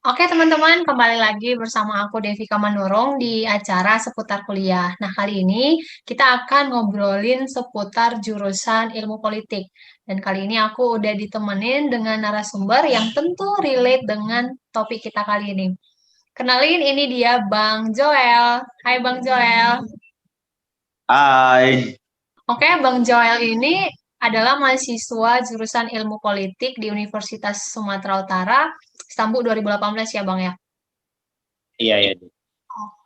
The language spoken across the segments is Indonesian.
Oke teman-teman, kembali lagi bersama aku Devika Manurung di acara seputar kuliah. Nah, kali ini kita akan ngobrolin seputar jurusan ilmu politik. Dan kali ini aku udah ditemenin dengan narasumber yang tentu relate dengan topik kita kali ini. Kenalin, ini dia Bang Joel. Hai Bang Joel. Hai, Oke, Bang Joel ini adalah mahasiswa jurusan ilmu politik di Universitas Sumatera Utara, Istanbul 2018 ya Bang ya? iya ya,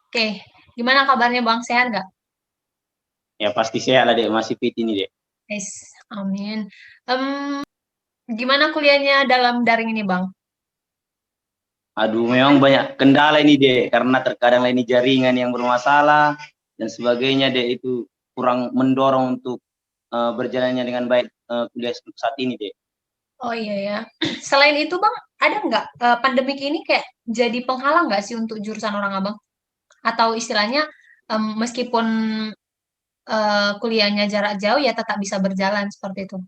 Oke, gimana kabarnya Bang? Sehat nggak? ya pasti saya lah dek masih fit ini dek. Yes, amin. Em, Gimana kuliahnya dalam daring ini Bang? Aduh, memang banyak kendala ini dek, karena terkadang ini jaringan yang bermasalah dan sebagainya dek, itu kurang mendorong untuk berjalannya dengan baik kuliah saat ini dek. Oh iya ya. Selain itu Bang, ada nggak pandemik ini kayak jadi penghalang nggak sih untuk jurusan orang Abang? Atau istilahnya meskipun kuliahnya jarak jauh ya tetap bisa berjalan seperti itu?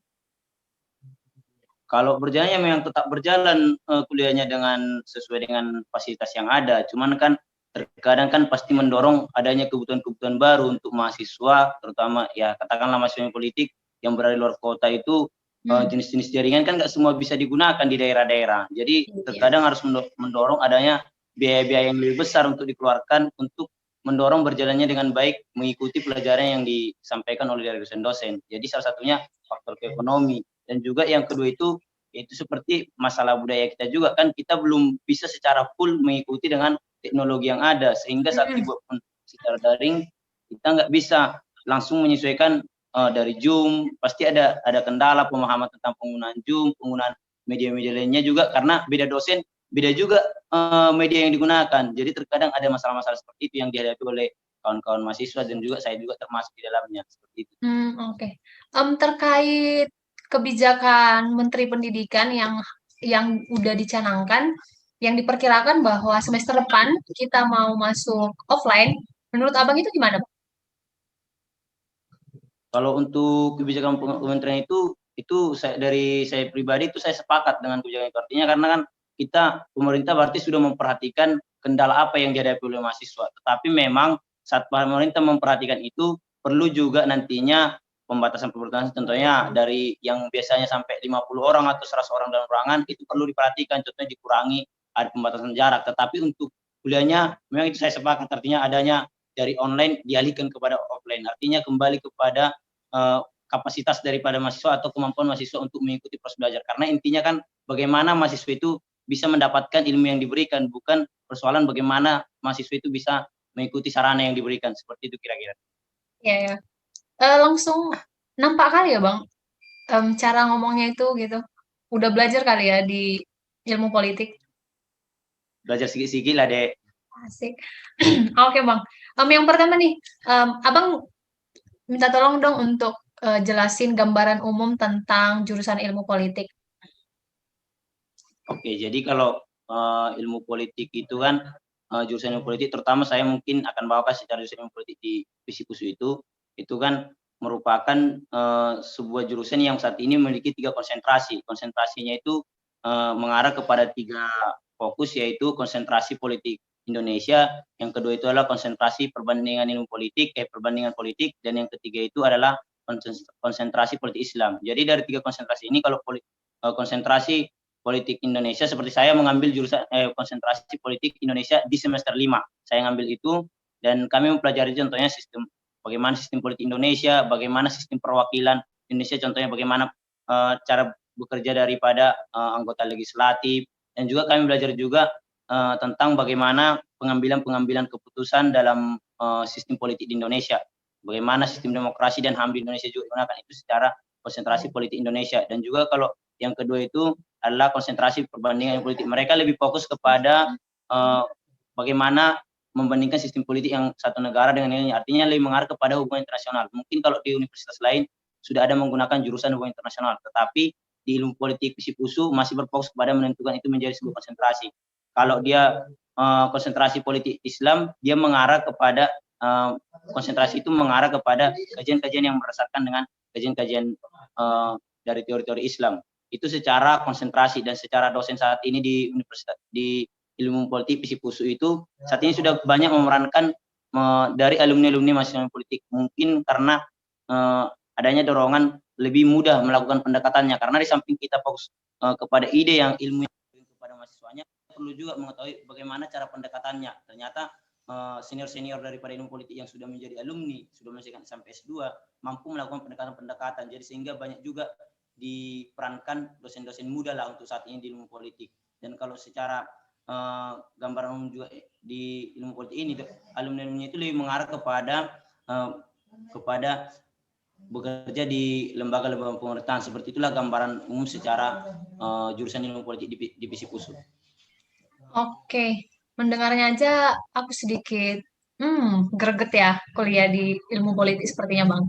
Kalau berjalannya memang tetap berjalan kuliahnya dengan sesuai dengan fasilitas yang ada. Cuman kan terkadang kan pasti mendorong adanya kebutuhan-kebutuhan baru untuk mahasiswa, terutama ya katakanlah mahasiswa yang politik yang berada di luar kota itu Hmm, jenis-jenis jaringan kan nggak semua bisa digunakan di daerah-daerah. Jadi iya. terkadang harus mendorong adanya biaya-biaya yang lebih besar untuk dikeluarkan untuk mendorong berjalannya dengan baik mengikuti pelajaran yang disampaikan oleh dari dosen-dosen. Jadi salah satunya faktor ekonomi. Dan juga yang kedua itu seperti masalah budaya kita juga kan, kita belum bisa secara full mengikuti dengan teknologi yang ada, sehingga saat Hmm, dibuat pun secara daring kita nggak bisa langsung menyesuaikan dari Zoom. Pasti ada kendala pemahaman tentang penggunaan Zoom, penggunaan media-media lainnya juga, karena beda dosen beda juga media yang digunakan. Jadi terkadang ada masalah-masalah seperti itu yang dihadapi oleh kawan-kawan mahasiswa, dan juga saya juga termasuk di dalamnya seperti itu. oke. Terkait kebijakan Menteri Pendidikan yang udah dicanangkan, yang diperkirakan bahwa semester depan kita mau masuk offline, menurut Abang itu gimana, Bang? Kalau untuk kebijakan kementerian itu dari saya pribadi itu saya sepakat dengan kebijakan itu. Artinya karena kan kita pemerintah berarti sudah memperhatikan kendala apa yang dihadapi oleh mahasiswa. Tetapi memang saat pemerintah memperhatikan itu perlu juga nantinya pembatasan tentunya dari yang biasanya sampai 50 orang atau 100 orang dalam ruangan itu perlu diperhatikan, contohnya dikurangi, ada pembatasan jarak. Tetapi untuk kuliahnya memang itu saya sepakat, artinya adanya dari online dialihkan kepada offline. Artinya kembali kepada kapasitas daripada mahasiswa atau kemampuan mahasiswa untuk mengikuti proses belajar. Karena intinya kan bagaimana mahasiswa itu bisa mendapatkan ilmu yang diberikan, bukan persoalan bagaimana mahasiswa itu bisa mengikuti sarana yang diberikan. Seperti itu kira-kira. Ya, ya. Langsung nampak kali ya, Bang, cara ngomongnya itu gitu. Udah belajar kali ya di ilmu politik. Belajar sedikit-sedikit lah, Dek. Asik. Oke, Bang. Yang pertama nih, Abang minta tolong dong untuk jelasin gambaran umum tentang jurusan ilmu politik. Oke, jadi kalau ilmu politik itu kan jurusan ilmu politik, terutama saya mungkin akan bawakan secara jurusan ilmu politik di Visipus itu kan merupakan sebuah jurusan yang saat ini memiliki 3 konsentrasi. Konsentrasinya itu mengarah kepada 3 fokus, yaitu konsentrasi politik Indonesia, yang kedua itu adalah konsentrasi perbandingan politik, dan yang ketiga itu adalah konsentrasi politik Islam. Jadi dari 3 konsentrasi ini, kalau konsentrasi politik Indonesia, seperti saya mengambil jurusan konsentrasi politik Indonesia di semester 5. Saya ngambil itu, dan kami mempelajari contohnya bagaimana sistem politik Indonesia, bagaimana sistem perwakilan Indonesia, contohnya bagaimana cara bekerja daripada anggota legislatif, dan juga kami belajar juga tentang bagaimana pengambilan keputusan dalam sistem politik di Indonesia, bagaimana sistem demokrasi dan HAM di Indonesia juga digunakan, itu secara konsentrasi politik Indonesia. Dan juga kalau yang kedua itu adalah konsentrasi perbandingan politik. Mereka lebih fokus kepada bagaimana membandingkan sistem politik yang satu negara dengan ini. Artinya lebih mengarah kepada hubungan internasional. Mungkin kalau di universitas lain sudah ada menggunakan jurusan hubungan internasional, tetapi di ilmu politik Visipusu masih berfokus kepada menentukan itu menjadi sebuah konsentrasi. Kalau dia konsentrasi politik Islam, dia mengarah kepada konsentrasi itu mengarah kepada kajian-kajian yang berdasarkan dengan kajian-kajian dari teori-teori Islam. Itu secara konsentrasi. Dan secara dosen saat ini di universitas di ilmu politik Visipusu itu saat ini sudah banyak memerankan dari alumni-alumni mahasiswa politik. Mungkin karena adanya dorongan lebih mudah melakukan pendekatannya, karena di samping kita fokus kepada ide yang ilmu kepada mahasiswanya, perlu juga mengetahui bagaimana cara pendekatannya. Ternyata senior-senior daripada ilmu politik yang sudah menjadi alumni, sudah menyelesaikan sampai S2, mampu melakukan pendekatan-pendekatan. Jadi sehingga banyak juga diperankan dosen-dosen muda lah untuk saat ini di ilmu politik. Dan kalau secara gambaran umum juga di ilmu politik ini, alumni-alumni itu lebih mengarah kepada bekerja di lembaga-lembaga pemerintahan. Seperti itulah gambaran umum secara jurusan ilmu politik di Visipusu. Oke, mendengarnya aja aku sedikit greget ya kuliah di ilmu politik sepertinya Bang.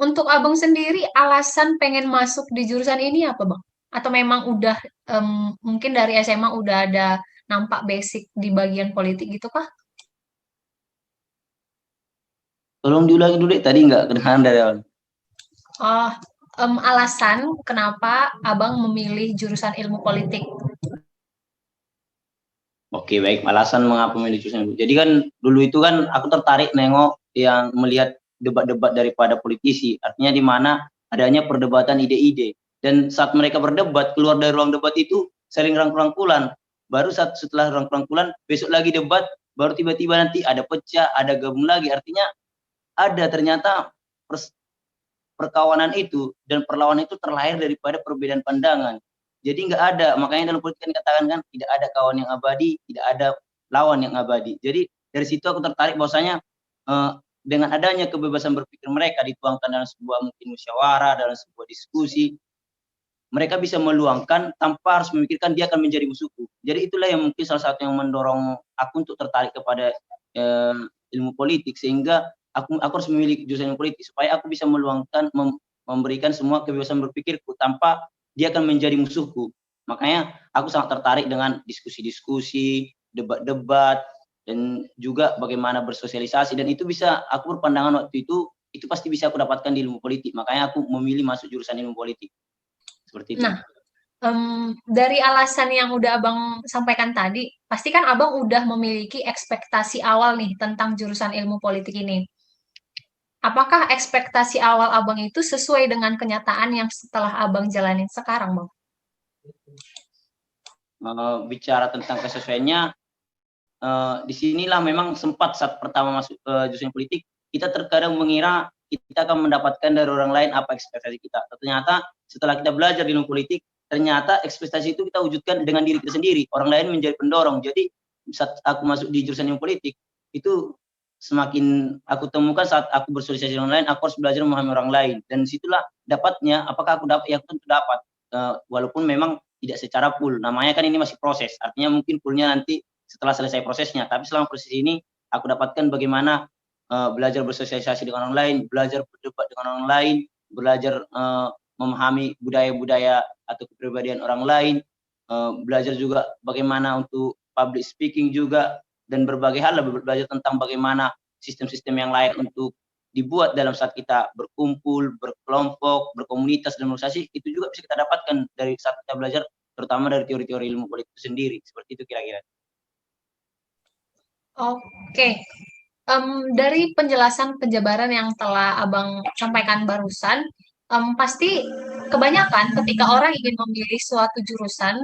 Untuk Abang sendiri alasan pengen masuk di jurusan ini apa Bang? Atau memang udah mungkin dari SMA udah ada nampak basic di bagian politik gitu kah? Tolong diulangi dulu tadi nggak kedengaran dari awal. Oh, alasan kenapa Abang memilih jurusan ilmu politik? Oke, baik. Alasan mengapa memilih jurusan ilmu. Jadi kan dulu itu kan aku tertarik nengok yang melihat debat-debat daripada politisi. Artinya di mana adanya perdebatan ide-ide. Dan saat mereka berdebat, keluar dari ruang debat itu saling rangkul-rangkulan. Baru setelah rangkul-rangkulan, besok lagi debat, baru tiba-tiba nanti ada pecah, ada gabung lagi. Artinya ada ternyata perkawanan itu dan perlawanan itu terlahir daripada perbedaan pandangan. Jadi nggak ada, makanya dalam politik kan dikatakan kan tidak ada kawan yang abadi, tidak ada lawan yang abadi. Jadi dari situ aku tertarik bahwasanya dengan adanya kebebasan berpikir mereka dituangkan dalam sebuah mungkin musyawarah, dalam sebuah diskusi, mereka bisa meluangkan tanpa harus memikirkan dia akan menjadi musuhku. Jadi itulah yang mungkin salah satu yang mendorong aku untuk tertarik kepada ilmu politik, sehingga aku harus memilih jurusan ilmu politik supaya aku bisa meluangkan memberikan semua kebebasan berpikirku tanpa dia akan menjadi musuhku. Makanya aku sangat tertarik dengan diskusi-diskusi, debat-debat, dan juga bagaimana bersosialisasi, dan itu bisa aku berpandangan waktu itu pasti bisa aku dapatkan di ilmu politik. Makanya aku memilih masuk jurusan ilmu politik. Seperti itu. Nah, dari alasan yang udah Abang sampaikan tadi, pasti kan Abang udah memiliki ekspektasi awal nih tentang jurusan ilmu politik ini. Apakah ekspektasi awal Abang itu sesuai dengan kenyataan yang setelah Abang jalanin sekarang, Bang? Bicara tentang kesesuaiannya, disinilah memang sempat saat pertama masuk ke jurusan politik, kita terkadang mengira kita akan mendapatkan dari orang lain apa ekspektasi kita. Ternyata setelah kita belajar di ilmu politik, ternyata ekspektasi itu kita wujudkan dengan diri kita sendiri. Orang lain menjadi pendorong. Jadi saat aku masuk di jurusan ilmu politik, itu semakin aku temukan saat aku bersosialisasi dengan orang lain, aku harus belajar memahami orang lain. Dan disitulah dapatnya, apakah aku dapat? Ya aku tentu dapat. Walaupun memang tidak secara full. Namanya kan ini masih proses. Artinya mungkin fullnya nanti setelah selesai prosesnya. Tapi selama proses ini, aku dapatkan bagaimana belajar bersosialisasi dengan orang lain, belajar berdebat dengan orang lain, belajar memahami budaya-budaya atau kepribadian orang lain, belajar juga bagaimana untuk public speaking juga, dan berbagai hal, belajar tentang bagaimana sistem-sistem yang lain untuk dibuat dalam saat kita berkumpul, berkelompok, berkomunitas, dan organisasi. Itu juga bisa kita dapatkan dari saat kita belajar, terutama dari teori-teori ilmu politik itu sendiri. Seperti itu kira-kira. Oke, dari penjelasan penjabaran yang telah Abang sampaikan barusan, pasti kebanyakan ketika orang ingin memilih suatu jurusan,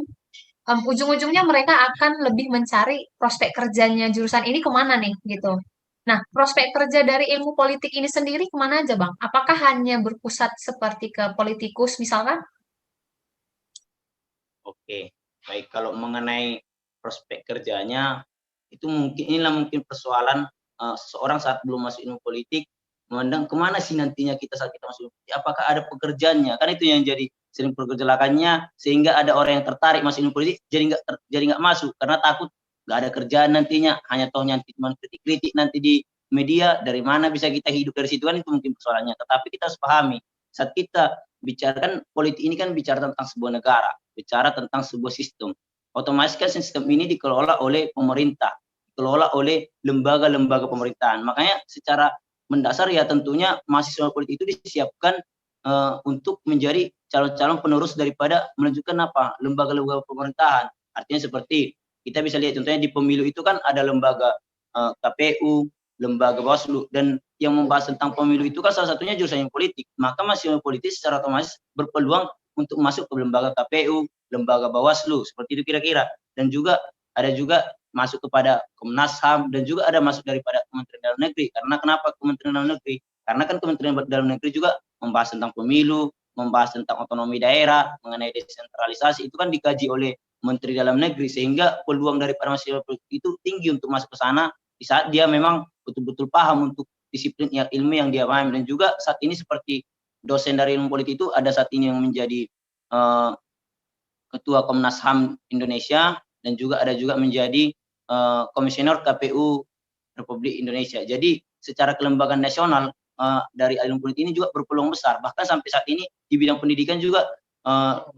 ujung-ujungnya mereka akan lebih mencari prospek kerjanya jurusan ini kemana nih, gitu. Nah, prospek kerja dari ilmu politik ini sendiri kemana aja, Bang? Apakah hanya berpusat seperti ke politikus misalkan? Oke, baik. Kalau mengenai prospek kerjanya, itu mungkin persoalan seseorang saat belum masuk ilmu politik memandang kemana sih nantinya kita saat kita masuk ilmu politik, apakah ada pekerjaannya, kan itu yang jadi sering pergejolakannya, sehingga ada orang yang tertarik masuk ilmu politik jadi nggak masuk karena takut nggak ada kerjaan nantinya, hanya toh nanti cuma kritik-kritik nanti di media, dari mana bisa kita hidup dari situ, kan itu mungkin persoalannya. Tetapi kita harus pahami saat kita bicarakan politik ini kan bicara tentang sebuah negara, bicara tentang sebuah sistem. Otomatis kan sistem ini dikelola oleh pemerintah, dikelola oleh lembaga-lembaga pemerintahan. Makanya secara mendasar ya tentunya mahasiswa politik itu disiapkan untuk menjadi calon-calon penerus daripada melanjutkan lembaga-lembaga pemerintahan. Artinya seperti kita bisa lihat contohnya di pemilu itu kan ada lembaga KPU, lembaga Bawaslu, dan yang membahas tentang pemilu itu kan salah satunya jurusan politik. Maka mahasiswa politik secara otomatis berpeluang untuk masuk ke lembaga KPU, lembaga Bawaslu, seperti itu kira-kira. Dan juga ada juga masuk kepada Komnas HAM, dan juga ada masuk daripada Kementerian Dalam Negeri. Karena kenapa Kementerian Dalam Negeri? Karena kan Kementerian Dalam Negeri juga membahas tentang pemilu, membahas tentang otonomi daerah, mengenai desentralisasi, itu kan dikaji oleh Menteri Dalam Negeri, sehingga peluang daripada mahasiswa politik itu tinggi untuk masuk ke sana di saat dia memang betul-betul paham untuk disiplin ilmu yang dia paham. Dan juga saat ini seperti dosen dari ilmu politik itu ada saat ini yang menjadi Ketua Komnas HAM Indonesia, dan juga ada juga menjadi Komisioner KPU Republik Indonesia. Jadi secara kelembagaan nasional dari ilmu politik ini juga berpeluang besar. Bahkan sampai saat ini di bidang pendidikan juga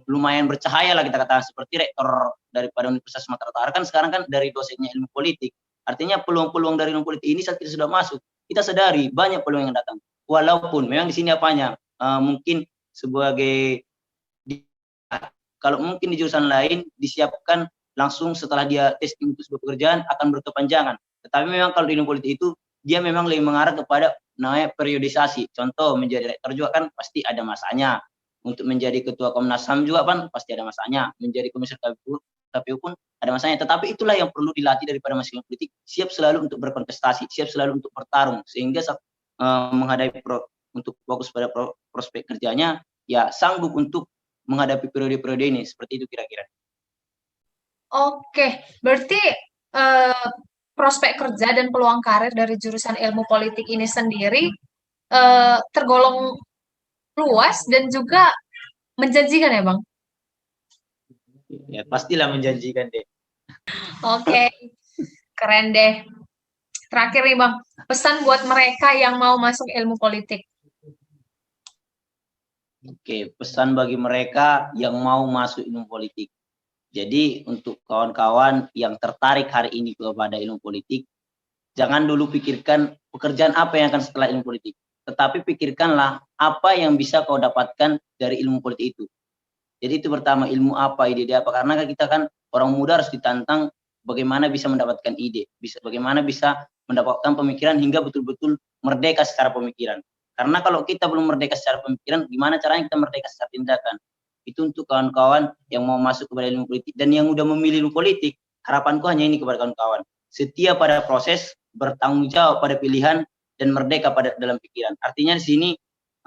lumayan bercahaya lah kita katakan, seperti rektor daripada Universitas Sumatera Utara kan sekarang kan dari dosennya ilmu politik. Artinya peluang-peluang dari ilmu politik ini saat kita sudah masuk, kita sadari banyak peluang yang datang. Walaupun memang di sini apanya mungkin sebagai kalau mungkin di jurusan lain disiapkan langsung setelah dia testing untuk sebuah pekerjaan akan berkepanjangan. Tetapi memang kalau di ilmu politik itu dia memang lebih mengarah kepada namanya periodisasi. Contoh menjadi rektor juga kan pasti ada masanya. Untuk menjadi ketua Komnas HAM juga kan pasti ada masanya. Menjadi komisioner KPU pun ada masanya. Tetapi itulah yang perlu dilatih daripada mahasiswa politik. Siap selalu untuk berkontestasi, siap selalu untuk bertarung, sehingga menghadapi untuk fokus pada prospek kerjanya, ya sanggup untuk menghadapi periode-periode ini. Seperti itu kira-kira. Oke, berarti prospek kerja dan peluang karir dari jurusan ilmu politik ini sendiri tergolong luas dan juga menjanjikan ya, Bang? Ya, pastilah menjanjikan deh. Oke, keren deh. Terakhir nih, Bang, pesan buat mereka yang mau masuk ilmu politik. Oke, pesan bagi mereka yang mau masuk ilmu politik. Jadi untuk kawan-kawan yang tertarik hari ini kepada ilmu politik, jangan dulu pikirkan pekerjaan apa yang akan setelah ilmu politik. Tetapi pikirkanlah apa yang bisa kau dapatkan dari ilmu politik itu. Jadi itu pertama, ilmu apa, ide apa. Karena kita kan orang muda harus ditantang bagaimana bisa mendapatkan ide. Bagaimana bisa mendapatkan pemikiran hingga betul-betul merdeka secara pemikiran. Karena kalau kita belum merdeka secara pemikiran, gimana caranya kita merdeka secara tindakan? Itu untuk kawan-kawan yang mau masuk kepada ilmu politik. Dan yang udah memilih ilmu politik, harapanku hanya ini kepada kawan-kawan. Setia pada proses, bertanggung jawab pada pilihan, dan merdeka pada dalam pikiran. Artinya di sini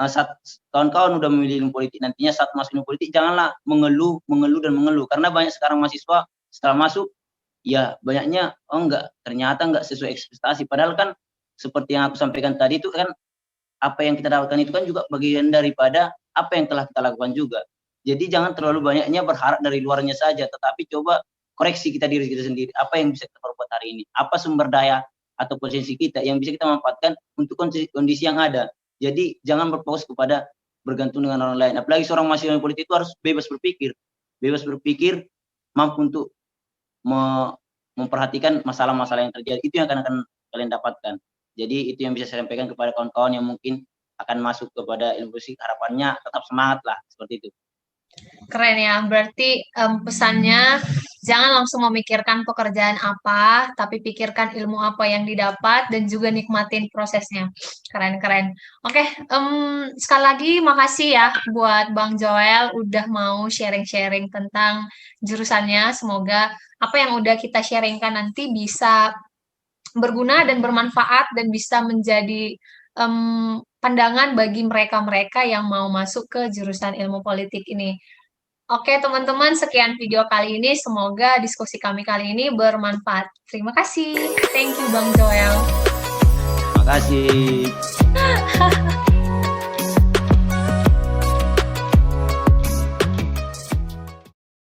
saat kawan-kawan udah memilih ilmu politik, nantinya saat masuk ilmu politik janganlah mengeluh dan mengeluh, karena banyak sekarang mahasiswa setelah masuk ya banyaknya ternyata enggak sesuai ekspektasi. Padahal kan seperti yang aku sampaikan tadi itu kan apa yang kita dapatkan itu kan juga bagian daripada apa yang telah kita lakukan juga. Jadi jangan terlalu banyaknya berharap dari luarnya saja, tetapi coba koreksi diri kita sendiri. Apa yang bisa kita perbuat hari ini? Apa sumber daya atau potensi kita yang bisa kita manfaatkan untuk kondisi yang ada. Jadi jangan berfokus kepada bergantung dengan orang lain. Apalagi seorang mahasiswa politik itu harus bebas berpikir, mampu untuk memperhatikan masalah-masalah yang terjadi. Itu yang akan kalian dapatkan. Jadi itu yang bisa saya sampaikan kepada kawan-kawan yang mungkin akan masuk kepada ilmu politik. Harapannya tetap semangat lah, seperti itu. Keren ya, berarti pesannya jangan langsung memikirkan pekerjaan apa, tapi pikirkan ilmu apa yang didapat dan juga nikmatin prosesnya. Keren-keren. Oke, sekali lagi makasih ya buat Bang Joel udah mau sharing-sharing tentang jurusannya. Semoga apa yang udah kita sharingkan nanti bisa berguna dan bermanfaat dan bisa menjadi pandangan bagi mereka-mereka yang mau masuk ke jurusan ilmu politik ini. Oke, teman-teman, sekian video kali ini. Semoga diskusi kami kali ini bermanfaat. Terima kasih. Thank you, Bang Joel. Terima kasih.